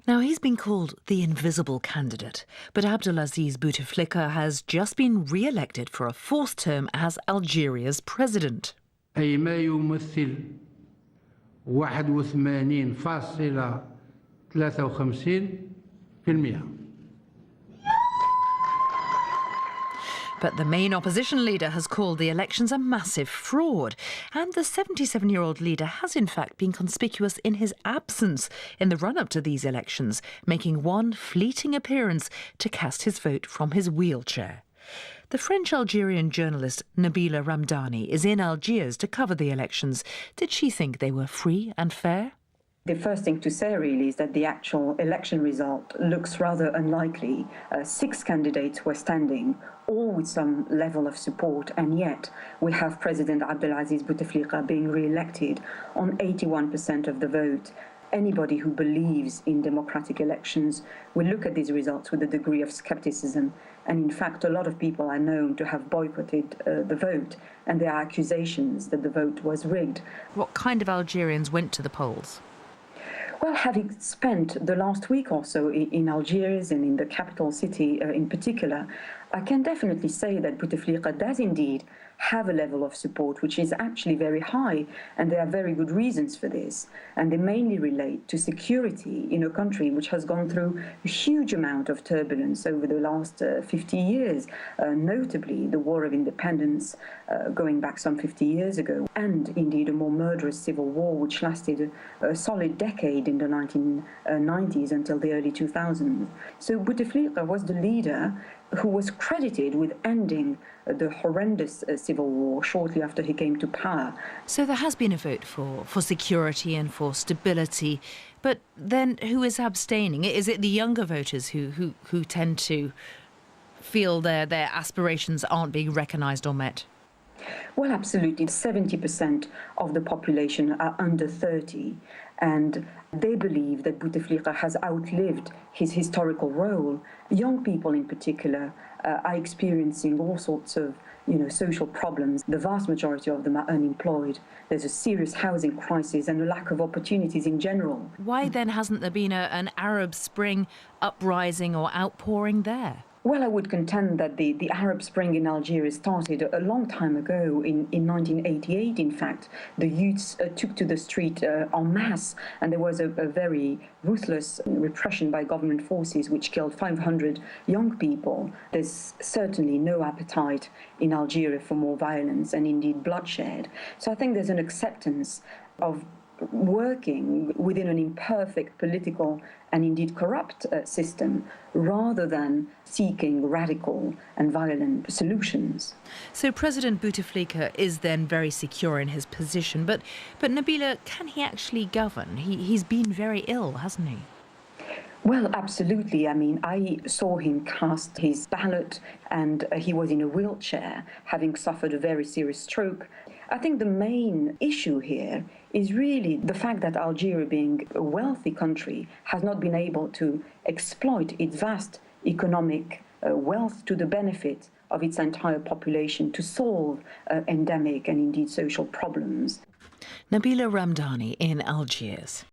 Now, he's been called the invisible candidate, but Abdelaziz Bouteflika has just been re-elected for a fourth term as Algeria's president. أي ما يمثل 81.53%. But the main opposition leader has called the elections a massive fraud. And the 77-year-old leader has in fact been conspicuous in his absence in the run-up to these elections, making one fleeting appearance to cast his vote from his wheelchair. The French-Algerian journalist Nabila Ramdani is in Algiers to cover the elections. Did she think they were free and fair? The first thing to say really is that the actual election result looks rather unlikely. 6 candidates were standing, all with some level of support, and yet we have President Abdelaziz Bouteflika being re-elected on 81% of the vote. Anybody who believes in democratic elections will look at these results with a degree of skepticism. And in fact, a lot of people are known to have boycotted the vote, and there are accusations that the vote was rigged. What kind of Algerians went to the polls? Well, having spent the last week or so in Algiers and in the capital city in particular, I can definitely say that Bouteflika does indeed have a level of support which is actually very high, and there are very good reasons for this. And they mainly relate to security in a country which has gone through a huge amount of turbulence over the last 50 years, notably the War of Independence going back some 50 years ago, and indeed a more murderous civil war which lasted a solid decade in the 1990s until the early 2000s. So Bouteflika was the leader who was credited with ending the horrendous civil war shortly after he came to power. So there has been a vote for security and for stability, but then who is abstaining? Is it the younger voters who tend to feel their aspirations aren't being recognised or met? Well, absolutely. 70% of the population are under 30, and they believe that Bouteflika has outlived his historical role. Young people in particular are experiencing all sorts of social problems. The vast majority of them are unemployed. There's a serious housing crisis and a lack of opportunities in general. Why then hasn't there been an Arab Spring uprising or outpouring there? Well, I would contend that the Arab Spring in Algeria started a long time ago. In 1988, in fact, the youths took to the street en masse, and there was a very ruthless repression by government forces which killed 500 young people. There's certainly no appetite in Algeria for more violence and indeed bloodshed. So I think there's an acceptance of working within an imperfect political and indeed corrupt system rather than seeking radical and violent solutions. So President Bouteflika is then very secure in his position, but Nabila, can he actually govern? He's been very ill, hasn't he? Well, absolutely. I mean, I saw him cast his ballot and he was in a wheelchair, having suffered a very serious stroke. I think the main issue here is really the fact that Algeria, being a wealthy country, has not been able to exploit its vast economic wealth to the benefit of its entire population to solve endemic and indeed social problems. Nabila Ramdani in Algiers.